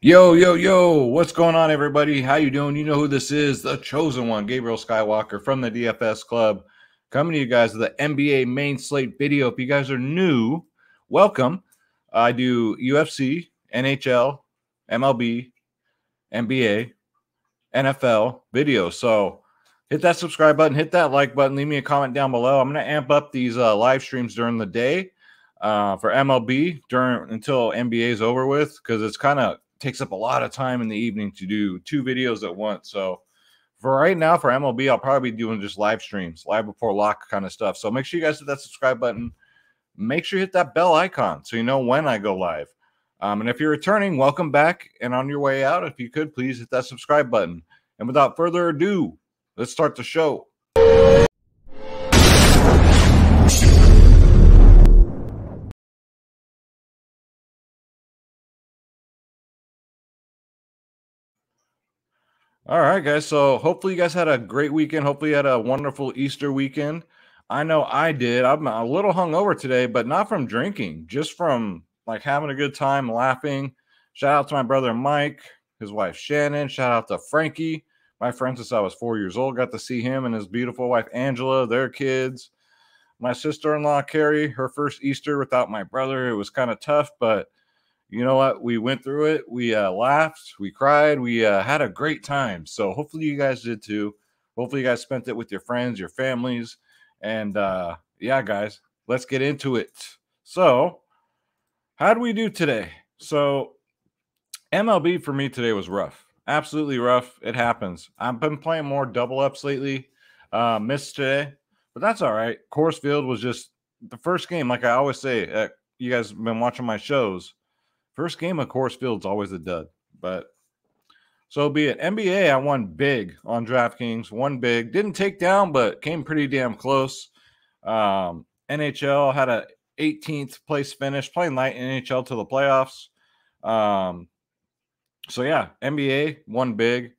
Yo, yo, yo, what's going on, everybody? How you doing? You know who this is, the chosen one, Gabriel Skywalker from the DFS Club, coming to you guys with the NBA main slate video. If you guys are new, welcome. I do UFC, NHL, MLB, NBA, NFL videos. So hit that subscribe button, hit that like button, leave me a comment down below. I'm going to amp up these live streams during the day for MLB until NBA is over with, because it's kind of takes up a lot of time in the evening to do two videos at once. So for right now, for MLB, I'll probably be doing just live streams, live before lock kind of stuff. So make sure you guys hit that subscribe button. Make sure you hit that bell icon so you know when I go live. And if you're returning, welcome back. And on your way out, if you could, please hit that subscribe button. And without further ado, let's start the show. All right, guys. So hopefully you guys had a great weekend. Hopefully you had a wonderful Easter weekend. I know I did. I'm a little hungover today, but not from drinking, just from like having a good time, laughing. Shout out to my brother Mike, his wife Shannon. Shout out to Frankie, my friend since I was 4 years old. Got to see him and his beautiful wife Angela, their kids. My sister-in-law Carrie, her first Easter without my brother. It was kind of tough, but you know what? We went through it. We laughed. We cried. We had a great time. So hopefully you guys did too. Hopefully you guys spent it with your friends, your families. And yeah, guys, let's get into it. So how do we do today? So MLB for me today was rough. Absolutely rough. It happens. I've been playing more double ups lately. Missed today, but that's all right. Coors Field was just the first game. Like I always say, you guys have been watching my shows. First game of Coors Field's always a dud, but so be it. NBA, I won big on DraftKings. Won big. Didn't take down, but came pretty damn close. NHL had a 18th place finish, playing light NHL to the playoffs. So yeah, NBA won big.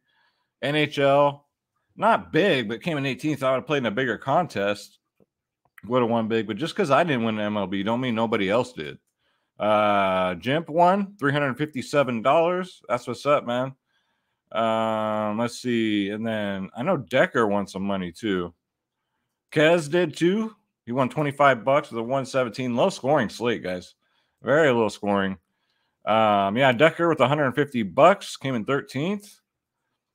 NHL, not big, but came in 18th. I would have played in a bigger contest. Would have won big, but just because I didn't win MLB don't mean nobody else did. Jimp won $357. That's what's up, man. Let's see. And then I know Decker won some money too. Kez did too. He won $25 with a 117. Low scoring slate, guys. Very low scoring. Yeah, Decker with $150 came in 13th.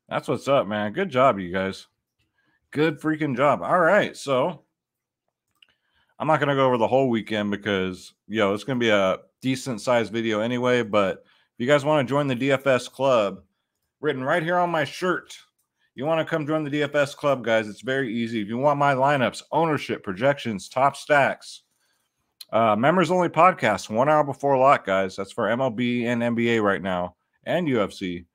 That's what's up, man. Good job, you guys. Good freaking job. All right, so I'm not going to go over the whole weekend because, it's going to be a decent sized video anyway. But if you guys want to join the DFS club, written right here on my shirt, you want to come join the DFS club, guys. It's very easy. If you want my lineups, ownership, projections, top stacks, members only podcast, 1 hour before lock, guys. That's for MLB and NBA right now, and UFC.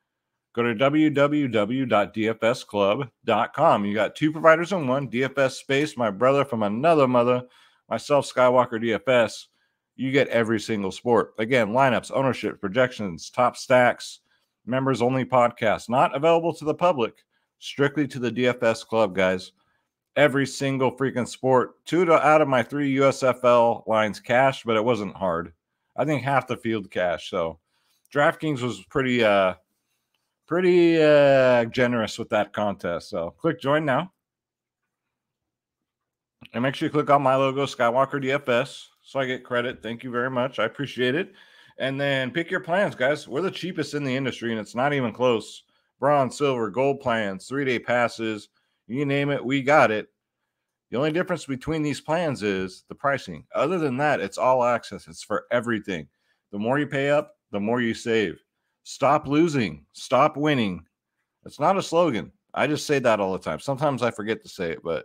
Go to www.dfsclub.com. You got two providers in one, DFS Space, my brother from another mother, myself, Skywalker DFS. You get every single sport. Again, lineups, ownership, projections, top stacks, members only podcast, not available to the public, strictly to the DFS club, guys. Every single freaking sport. 2 out of my 3 USFL lines cash, but it wasn't hard. I think half the field cash. So DraftKings was pretty generous with that contest. So click join now. And make sure you click on my logo, Skywalker DFS, so I get credit. Thank you very much. I appreciate it. And then pick your plans, guys. We're the cheapest in the industry, and it's not even close. Bronze, silver, gold plans, 3-day passes, you name it, we got it. The only difference between these plans is the pricing. Other than that, it's all access. It's for everything. The more you pay up, the more you save. Stop losing. Stop winning. It's not a slogan. I just say that all the time. Sometimes I forget to say it, but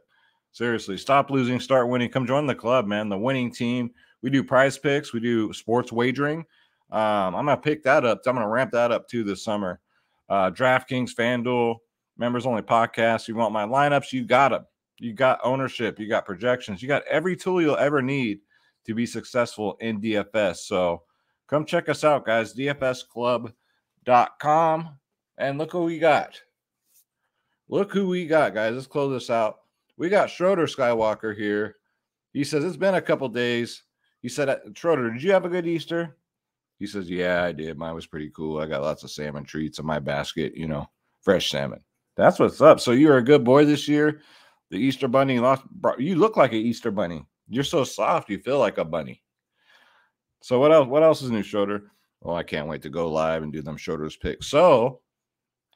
seriously, stop losing, start winning. Come join the club, man. The winning team. We do prize picks. We do sports wagering. I'm going to pick that up. I'm going to ramp that up too this summer. DraftKings, Fanduel, members only podcast. You want my lineups? You got them. You got ownership. You got projections. You got every tool you'll ever need to be successful in DFS. So come check us out, guys. DFSclub.com. And look who we got. Look who we got, guys. Let's close this out. We got Schroeder Skywalker here. He says, it's been a couple days. He said, Schroeder, did you have a good Easter? He says, yeah, I did. Mine was pretty cool. I got lots of salmon treats in my basket, fresh salmon. That's what's up. So you were a good boy this year. The Easter Bunny you look like an Easter Bunny. You're so soft, you feel like a bunny. So what else? What else is new, Schroeder? Oh, I can't wait to go live and do them Schroeder's picks. So,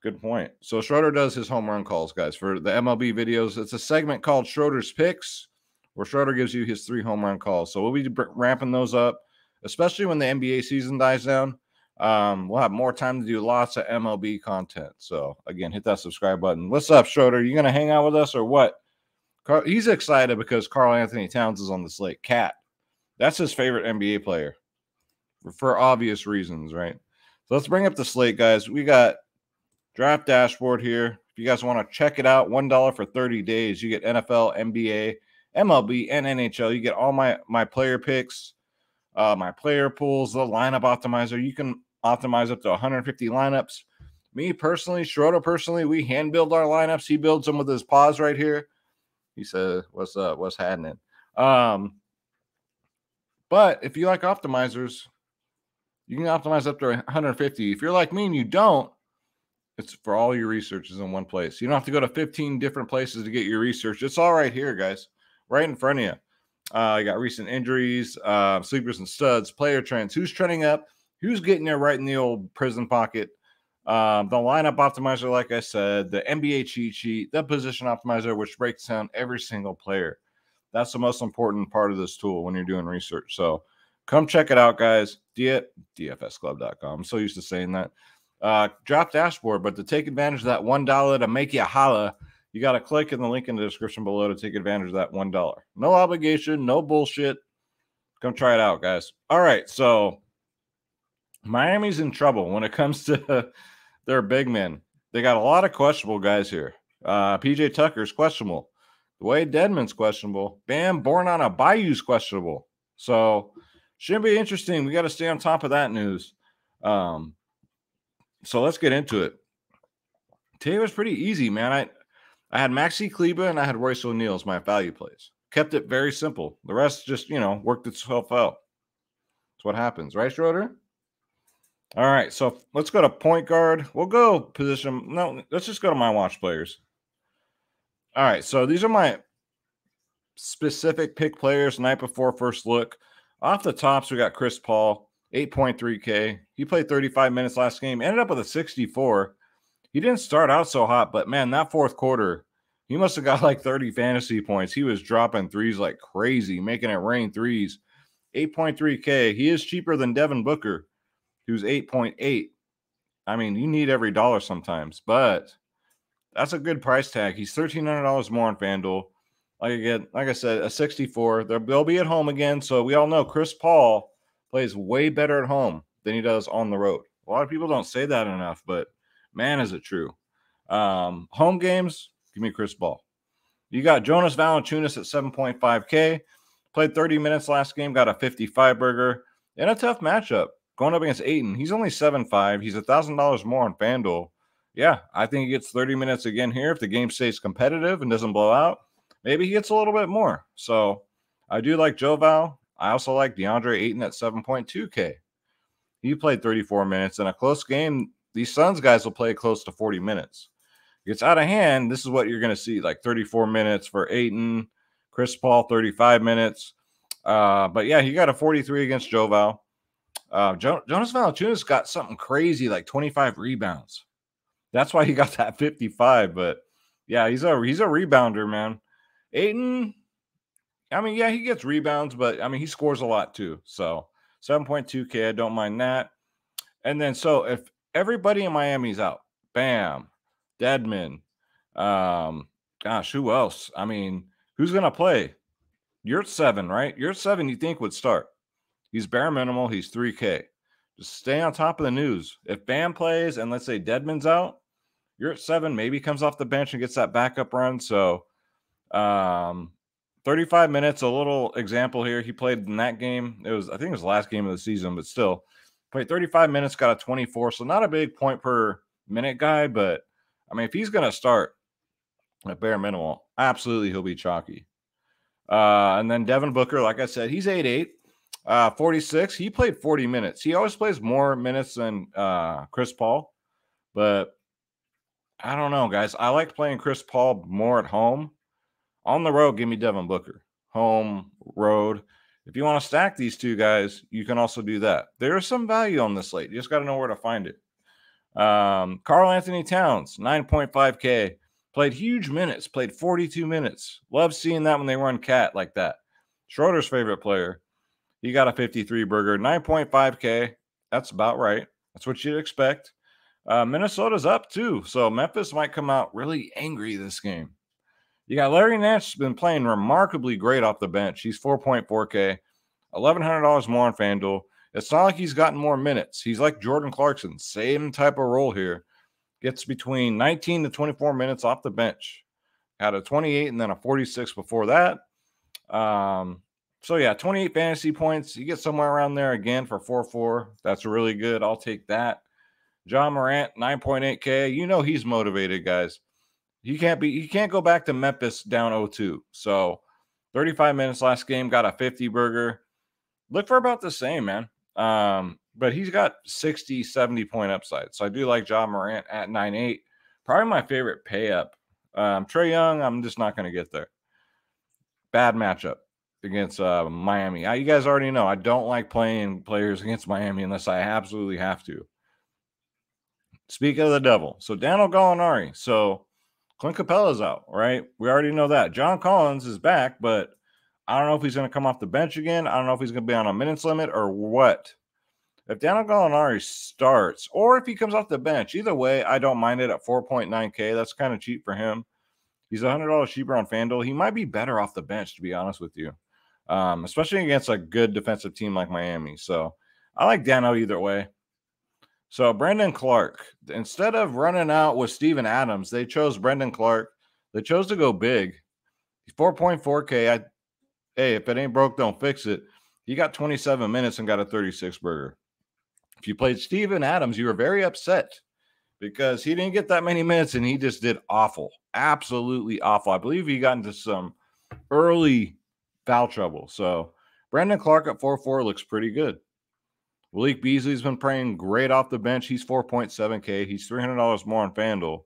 good point. So Schroeder does his home run calls, guys, for the MLB videos. It's a segment called Schroeder's Picks, where Schroeder gives you his 3 home run calls. So we'll be ramping those up, especially when the NBA season dies down. We'll have more time to do lots of MLB content. So again, hit that subscribe button. What's up, Schroeder? You gonna hang out with us or what? He's excited because Karl Anthony Towns is on the slate. Cat. That's his favorite NBA player for obvious reasons, right? So let's bring up the slate, guys. We got Draft Dashboard here. If you guys want to check it out, $1 for 30 days. You get NFL, NBA, MLB, and NHL. You get all my player picks, my player pools, the lineup optimizer. You can optimize up to 150 lineups. Me personally, Schroeder personally, we hand build our lineups. He builds them with his paws right here. He said, "What's up? What's happening?" But if you like optimizers, you can optimize up to 150. If you're like me and you don't, it's for all your research is in one place. You don't have to go to 15 different places to get your research. It's all right here, guys, right in front of you. You got recent injuries, sleepers and studs, player trends, who's trending up, who's getting there right in the old prison pocket. The lineup optimizer, like I said, the NBA cheat sheet, the position optimizer, which breaks down every single player. That's the most important part of this tool when you're doing research. So come check it out, guys. DFSclub.com. I'm so used to saying that. Draft Dashboard, but to take advantage of that $1 to make you holla, you got to click in the link in the description below to take advantage of that $1. No obligation, no bullshit. Come try it out, guys. All right, so Miami's in trouble when it comes to their big men. They got a lot of questionable guys here. PJ Tucker's questionable. Wade Dedmon's questionable. Bam Bayou's questionable. So should be interesting. We got to stay on top of that news. So let's get into it. Today was pretty easy, man. I had Maxi Kleber and I had Royce O'Neal as my value plays. Kept it very simple. The rest just, worked itself out. That's what happens, right, Schroeder? All right, so let's go to point guard. We'll go position. No, let's just go to my watch players. All right, so these are my specific pick players night before first look. Off the tops, we got Chris Paul, 8.3K. He played 35 minutes last game, ended up with a 64. He didn't start out so hot, but man, that fourth quarter, he must have got like 30 fantasy points. He was dropping threes like crazy, making it rain threes. 8.3K. He is cheaper than Devin Booker, who's 8.8. I mean, you need every dollar sometimes, but that's a good price tag. He's $1,300 more on FanDuel. Like I said, a 64. They'll be at home again. So we all know Chris Paul plays way better at home than he does on the road. A lot of people don't say that enough, but man, is it true. Home games, give me Chris Paul. You got Jonas Valanciunas at 7.5K. Played 30 minutes last game, got a 55 burger. In a tough matchup, going up against Ayton. He's only 7.5. He's $1,000 more on FanDuel. Yeah, I think he gets 30 minutes again here. If the game stays competitive and doesn't blow out, maybe he gets a little bit more. So I do like Joe Val. I also like DeAndre Ayton at 7.2K. He played 34 minutes. In a close game, these Suns guys will play close to 40 minutes. It gets out of hand, this is what you're going to see, like 34 minutes for Ayton, Chris Paul, 35 minutes. But yeah, he got a 43 against Joe Val. Jonas Valanciunas got something crazy, like 25 rebounds. That's why he got that 55. But yeah, he's a rebounder, man. Ayton, I mean, yeah, he gets rebounds, but I mean, he scores a lot too. So 7.2K, I don't mind that. And then, so if everybody in Miami's out, Bam, Dedmon, gosh, who else? I mean, who's going to play? You're at 7, right? You're at 7, you think would start. He's bare minimal. He's 3K. Just stay on top of the news. If Bam plays and let's say Dedmon's out, you're at 7, maybe comes off the bench and gets that backup run. So 35 minutes, a little example here. He played in that game. I think it was the last game of the season, but still played 35 minutes, got a 24. So not a big point per minute guy, but I mean, if he's going to start at bare minimal, absolutely he'll be chalky. And then Devin Booker, like I said, he's 8.8. 46. He played 40 minutes. He always plays more minutes than Chris Paul, but I don't know, guys. I like playing Chris Paul more at home. On the road, give me Devin Booker. Home, road. If you want to stack these two guys, you can also do that. There is some value on this slate. You just got to know where to find it. Karl Anthony Towns, 9.5K. Played huge minutes, played 42 minutes. Love seeing that when they run cat like that. Schroeder's favorite player. He got a 53 burger, 9.5K. That's about right. That's what you'd expect. Minnesota's up too, so Memphis might come out really angry this game. You got Larry Nance, been playing remarkably great off the bench. He's 4.4K, $1,100 more on FanDuel. It's not like he's gotten more minutes. He's like Jordan Clarkson, same type of role here. Gets between 19 to 24 minutes off the bench. Had a 28 and then a 46 before that. So, yeah, 28 fantasy points. You get somewhere around there again for 4-4. That's really good. I'll take that. John Morant, 9.8K. You know he's motivated, guys. He can't go back to Memphis down 0-2. So 35 minutes last game, got a 50 burger. Look for about the same, man. But he's got 60, 70 point upside. So I do like John Morant at 9.8. Probably my favorite pay up. Trae Young, I'm just not going to get there. Bad matchup against Miami. You guys already know I don't like playing players against Miami unless I absolutely have to. Speak of the devil. So Daniel Gallinari. So Clint Capella's out, right? We already know that. John Collins is back, but I don't know if he's going to come off the bench again. I don't know if he's going to be on a minutes limit or what. If Daniel Gallinari starts or if he comes off the bench, either way, I don't mind it at 4.9K. That's kind of cheap for him. He's $100 cheaper on FanDuel. He might be better off the bench, to be honest with you, especially against a good defensive team like Miami. So I like Dano either way. So Brandon Clark, instead of running out with Steven Adams, they chose Brandon Clark. They chose to go big. 4.4K. Hey, if it ain't broke, don't fix it. He got 27 minutes and got a 36 burger. If you played Steven Adams, you were very upset because he didn't get that many minutes and he just did awful. Absolutely awful. I believe he got into some early foul trouble. So Brandon Clark at 4.4 looks pretty good. Malik Beasley's been playing great off the bench. He's 4.7K. He's $300 more on FanDuel.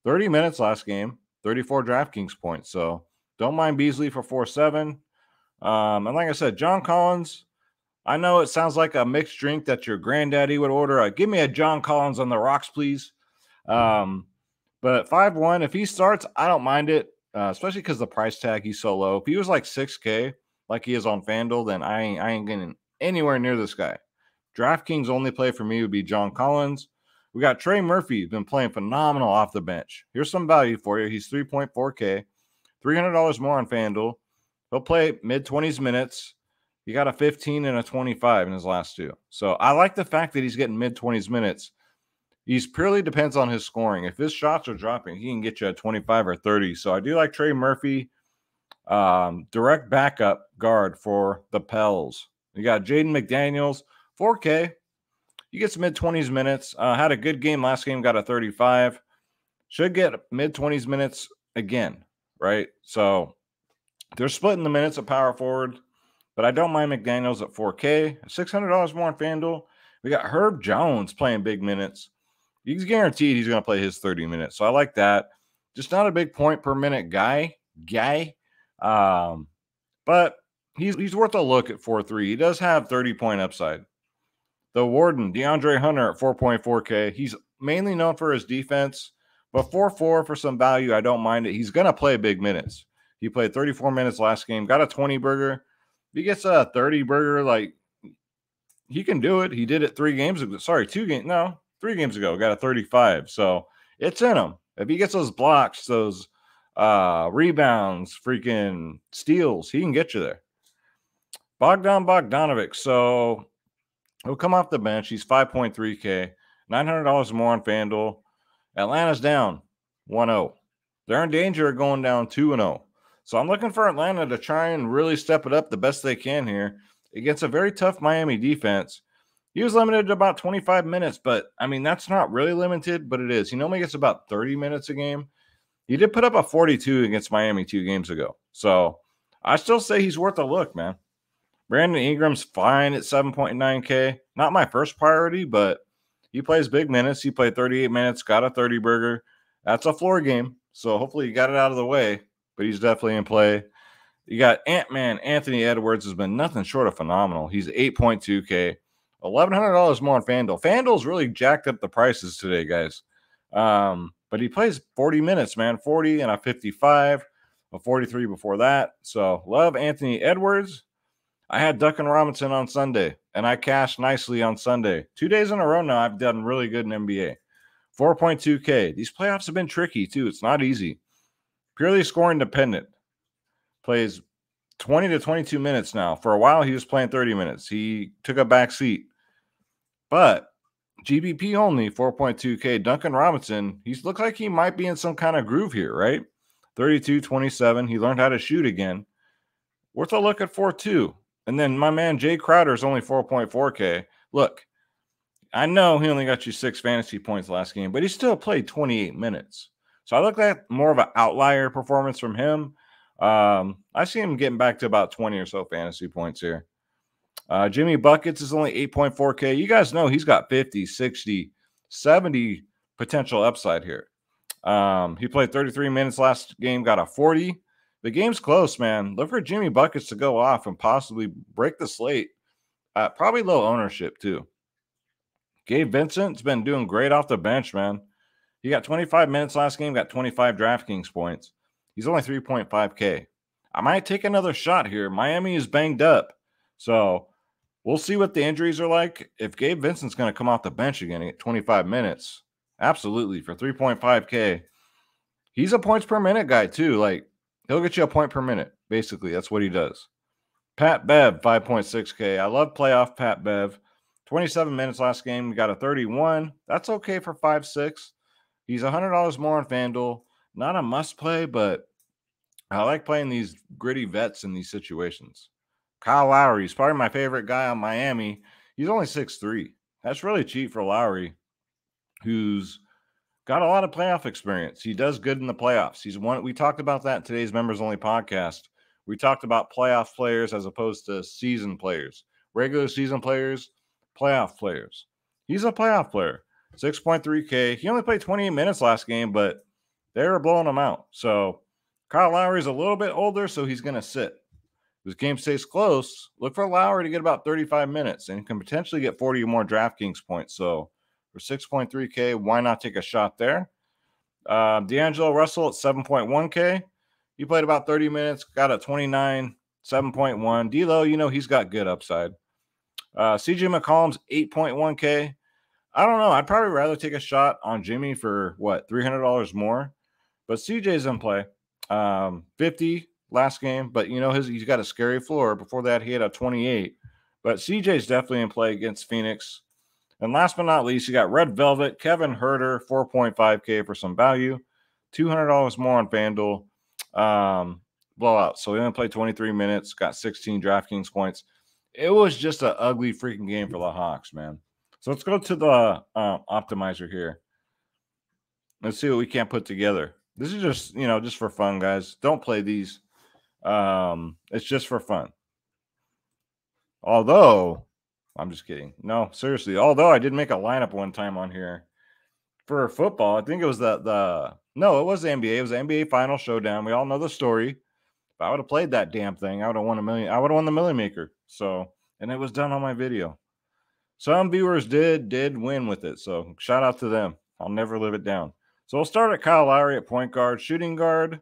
30 minutes last game, 34 DraftKings points. So don't mind Beasley for 4.7. And like I said, John Collins, I know it sounds like a mixed drink that your granddaddy would order. Give me a John Collins on the rocks, please. But 5.1, if he starts, I don't mind it, especially because the price tag, he's so low. If he was like 6K, like he is on FanDuel, then I ain't getting anywhere near this guy. DraftKings only play for me would be John Collins. We got Trey Murphy, been playing phenomenal off the bench. Here's some value for you. He's 3.4K, $300 more on FanDuel. He'll play mid-20s minutes. He got a 15 and a 25 in his last two. So I like the fact that he's getting mid-20s minutes. He's purely depends on his scoring. If his shots are dropping, he can get you a 25 or 30. So I do like Trey Murphy, direct backup guard for the Pels. You got Jaden McDaniels, 4K. He gets mid-20s minutes. Had a good game last game, got a 35. Should get mid-20s minutes again, right? So they're splitting the minutes at power forward, but I don't mind McDaniels at 4K. $600 more on FanDuel. We got Herb Jones playing big minutes. He's guaranteed he's going to play his 30 minutes, so I like that. Just not a big point per minute guy. But he's worth a look at 4.3. He does have 30-point upside. The Warden, DeAndre Hunter at 4.4K. He's mainly known for his defense, but 4.4 for some value, I don't mind it. He's going to play big minutes. He played 34 minutes last game, got a 20 burger. If he gets a 30 burger, like, he can do it. He did it 3 games ago. Sorry, 3 games ago, got a 35. So it's in him. If he gets those blocks, those rebounds, freaking steals, he can get you there. Bogdan Bogdanovic. So he'll come off the bench. He's 5.3K, $900 more on FanDuel. Atlanta's down 1-0. They're in danger of going down 2-0. So I'm looking for Atlanta to try and really step it up the best they can here against a very tough Miami defense. He was limited to about 25 minutes, but, I mean, that's not really limited, but it is. He normally gets about 30 minutes a game. He did put up a 42 against Miami 2 games ago. So I still say he's worth a look, man. Brandon Ingram's fine at 7.9K. Not my first priority, but he plays big minutes. He played 38 minutes, got a 30 burger. That's a floor game. So hopefully you got it out of the way, but he's definitely in play. You got Ant-Man. Anthony Edwards has been nothing short of phenomenal. He's 8.2K. $1,100 more on FanDuel. FanDuel's really jacked up the prices today, guys. But he plays 40 minutes, man. 40 and a 55, a 43 before that. So love Anthony Edwards. I had Duncan Robinson on Sunday, and I cashed nicely on Sunday. 2 days in a row now, I've done really good in NBA. 4.2K. These playoffs have been tricky, too. It's not easy. Purely scoring dependent. Plays 20 to 22 minutes now. For a while, he was playing 30 minutes. He took a back seat. But GBP only, 4.2K. Duncan Robinson, he looks like he might be in some kind of groove here, right? 32, 27. He learned how to shoot again. Worth a look at 4.2. And then my man Jay Crowder is only 4.4K. Look, I know he only got you 6 fantasy points last game, but he still played 28 minutes. So I look at more of an outlier performance from him. I see him getting back to about 20 or so fantasy points here. Jimmy Buckets is only 8.4K. You guys know he's got 50, 60, 70 potential upside here. He played 33 minutes last game, got a 40. The game's close, man. Look for Jimmy Buckets to go off and possibly break the slate. Probably low ownership, too. Gabe Vincent's been doing great off the bench, man. He got 25 minutes last game, got 25 DraftKings points. He's only 3.5K. I might take another shot here. Miami is banged up. So we'll see what the injuries are like. If Gabe Vincent's going to come off the bench again at 25 minutes, absolutely, for 3.5K. He's a points per minute guy, too. Like, he'll get you a point per minute. Basically, that's what he does. Pat Bev, 5.6K. I love playoff Pat Bev. 27 minutes last game. We got a 31. That's okay for 5.6. He's $100 more on FanDuel. Not a must play, but I like playing these gritty vets in these situations. Kyle Lowry is probably my favorite guy on Miami. He's only 6'3". That's really cheap for Lowry, who's got a lot of playoff experience. He does good in the playoffs. He's one. We talked about that in today's members only podcast. We talked about playoff players as opposed to season players, regular season players, playoff players. He's a playoff player. 6.3K. He only played 28 minutes last game, but they were blowing him out. So Kyle Lowry is a little bit older, so he's going to sit. If this game stays close, look for Lowry to get about 35 minutes and can potentially get 40 or more DraftKings points. So for 6.3K, why not take a shot there? D'Angelo Russell at 7.1K. He played about 30 minutes, got a 29, 7.1. D'Lo, you know he's got good upside. CJ McCollum's 8.1K. I don't know. I'd probably rather take a shot on Jimmy for, what, $300 more? But CJ's in play. 50 last game, but, you know, he's got a scary floor. Before that, he had a 28. But CJ's definitely in play against Phoenix. And last but not least, you got Red Velvet, Kevin Herter, 4.5K for some value. $200 more on FanDuel. Blowout. So he only played 23 minutes, got 16 DraftKings points. It was just an ugly freaking game for the Hawks, man. So let's go to the optimizer here. Let's see what we can put together. This is just, you know, just for fun, guys. Don't play these. It's just for fun. Although, I'm just kidding. No, seriously. Although I did make a lineup one time on here for football. I think it was it was the NBA. It was the NBA Final Showdown. We all know the story. If I would have played that damn thing, I would have won $1 million. I would have won the Million Maker. So, and it was done on my video. Some viewers did win with it. So shout out to them. I'll never live it down. So we'll start at Kyle Lowry at point guard, shooting guard.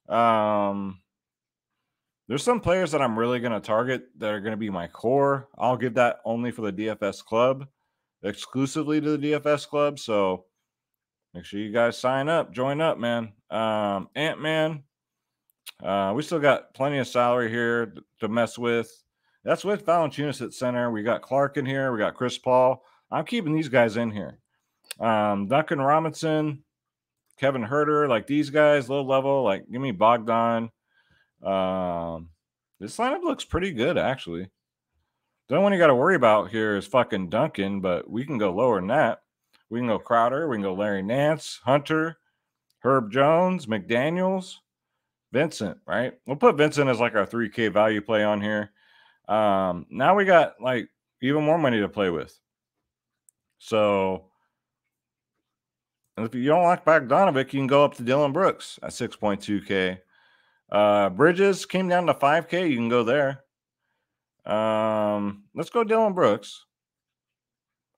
There's some players that I'm really going to target that are going to be my core. I'll give that only for the DFS club, exclusively to the DFS club. So make sure you guys sign up, join up, man. Ant-Man. We still got plenty of salary here to mess with. That's with Valanciunas at center. We got Clark in here. We got Chris Paul. I'm keeping these guys in here. Duncan Robinson, Kevin Herter, like these guys, low level. Like, give me Bogdan. This lineup looks pretty good, actually. The only one you got to worry about here is fucking Duncan, but we can go lower than that. We can go Crowder. We can go Larry Nance, Hunter, Herb Jones, McDaniels, Vincent, right? We'll put Vincent as like our 3K value play on here. Now we got like even more money to play with. So if you don't like Bogdanovic, you can go up to Dylan Brooks at 6.2K. Bridges came down to 5K. You can go there. Let's go Dylan Brooks.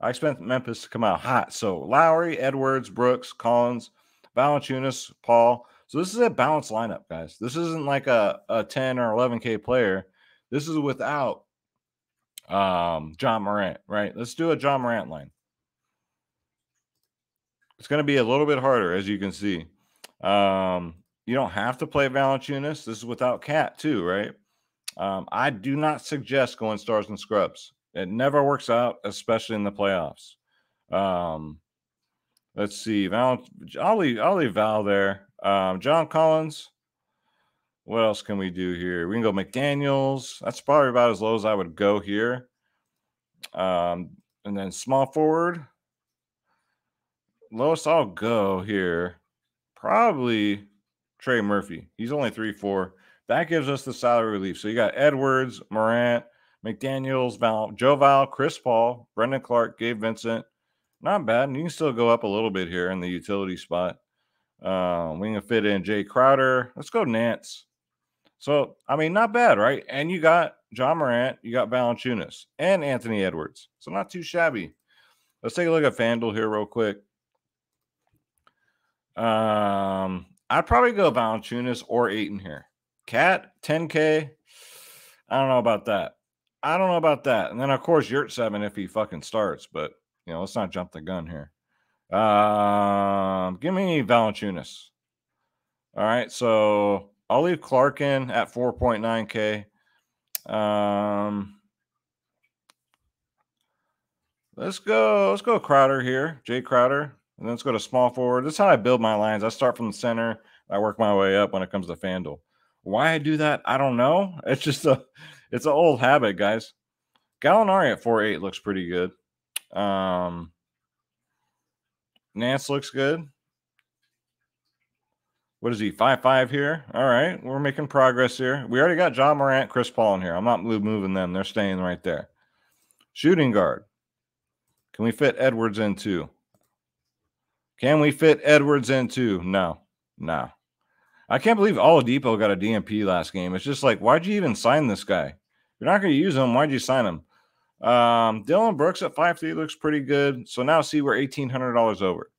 I expect Memphis to come out hot. So Lowry, Edwards, Brooks, Collins, Valanciunas, Paul. So this is a balanced lineup, guys. This isn't like a 10 or 11K player. This is without John Morant, right? Let's do a John Morant line. It's going to be a little bit harder, as you can see. You don't have to play Valanciunas. This is without Cat too, right? I do not suggest going stars and scrubs. It never works out, especially in the playoffs. Let's see. I'll leave Val there. John Collins. What else can we do here? We can go McDaniels. That's probably about as low as I would go here. And then small forward. Lowest I'll go here. Probably Trey Murphy. He's only 3-4. That gives us the salary relief. So you got Edwards, Morant, McDaniels, Joe Val, Chris Paul, Brendan Clark, Gabe Vincent. Not bad. And you can still go up a little bit here in the utility spot. We can fit in Jay Crowder. Let's go Nance. So, I mean, not bad, right? And you got John Morant, you got Valanciunas, and Anthony Edwards. So not too shabby. Let's take a look at FanDuel here real quick. I'd probably go Valanciunas or Ayton here. Cat, 10K. I don't know about that. And then, of course, Yurt 7 if he fucking starts. But, you know, let's not jump the gun here. Give me Valanciunas. All right, so I'll leave Clark in at 4.9K. Let's go Crowder here, Jay Crowder. And then let's go to small forward. This is how I build my lines. I start from the center. I work my way up when it comes to FanDuel. Why I do that, I don't know. It's just it's an old habit, guys. Gallinari at 4.8 looks pretty good. Nance looks good. What is he, 5.5 here? All right, we're making progress here. We already got John Morant, Chris Paul in here. I'm not moving them. They're staying right there. Shooting guard. Can we fit Edwards in too? No. I can't believe Oladipo got a DMP last game. It's just like, why'd you even sign this guy? If you're not going to use him, why'd you sign him? Dylan Brooks at 5.3 looks pretty good. So now see, we're $1,800 over.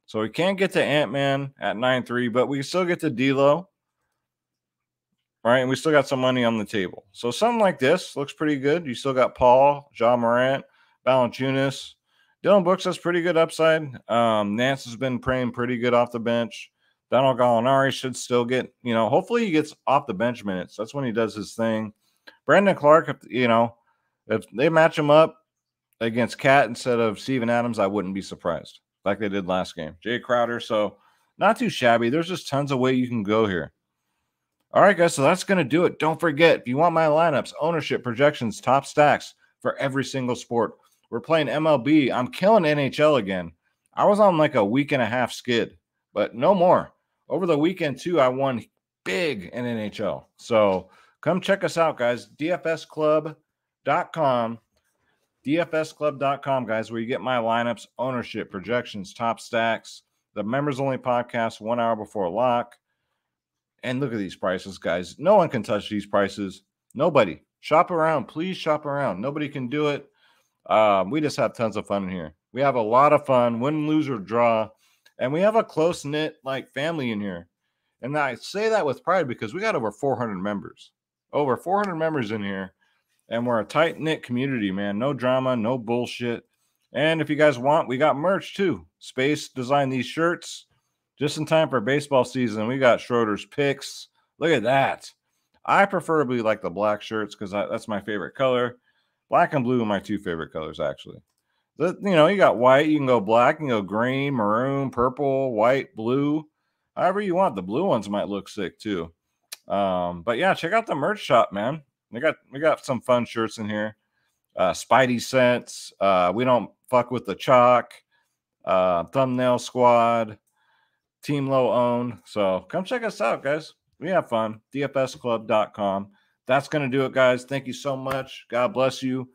So we can't get to Ant-Man at 9.3, but we still get to D'Lo. Right, and we still got some money on the table. So something like this looks pretty good. You still got Paul, John Morant, Valanciunas. Dylan Brooks has pretty good upside. Nance has been playing pretty good off the bench. Donald Gallinari should still get, you know, hopefully he gets off the bench minutes. That's when he does his thing. Brendan Clark, if they match him up against Cat instead of Steven Adams, I wouldn't be surprised, like they did last game. Jay Crowder, so not too shabby. There's just tons of way you can go here. All right, guys, so that's going to do it. Don't forget, if you want my lineups, ownership, projections, top stacks for every single sport, we're playing MLB. I'm killing NHL again. I was on like a week and a half skid, but no more. Over the weekend, too, I won big in NHL. So come check us out, guys. DFSclub.com. DFSclub.com, guys, where you get my lineups, ownership, projections, top stacks, the members-only podcast 1 hour before lock. And look at these prices, guys. No one can touch these prices. Nobody. Shop around. Please shop around. Nobody can do it. We just have tons of fun in here. We have a lot of fun, win, lose, or draw. And we have a close-knit like family in here. And I say that with pride because we got over 400 members. Over 400 members in here. And we're a tight-knit community, man. No drama, no bullshit. And if you guys want, we got merch too. Space designed these shirts. Just in time for baseball season, we got Schroeder's picks. Look at that. I preferably like the black shirts because that's my favorite color. Black and blue are my two favorite colors, actually. You got white. You can go black. You can go green, maroon, purple, white, blue. However you want. The blue ones might look sick, too. But, yeah, check out the merch shop, man. We got some fun shirts in here. Spidey Sense. We don't fuck with the chalk. Thumbnail Squad. Team Low owned. So come check us out, guys. We have fun. DFSclub.com. that's going to do it, guys. Thank you so much. God bless you.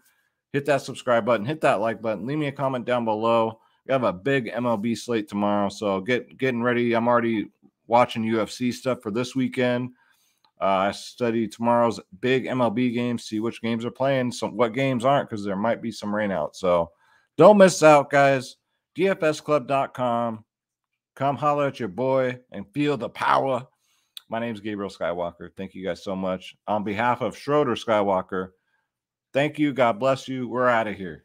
Hit that subscribe button. Hit that like button. Leave me a comment down below. We have a big MLB slate tomorrow, so getting ready. I'm already watching UFC stuff for this weekend. I study tomorrow's big MLB games, see which games are playing, what games aren't, because there might be some rain out. So don't miss out, guys. DFSclub.com. Come holler at your boy and feel the power. My name is Gabriel Skywalker. Thank you guys so much. On behalf of Schroeder Skywalker, thank you. God bless you. We're out of here.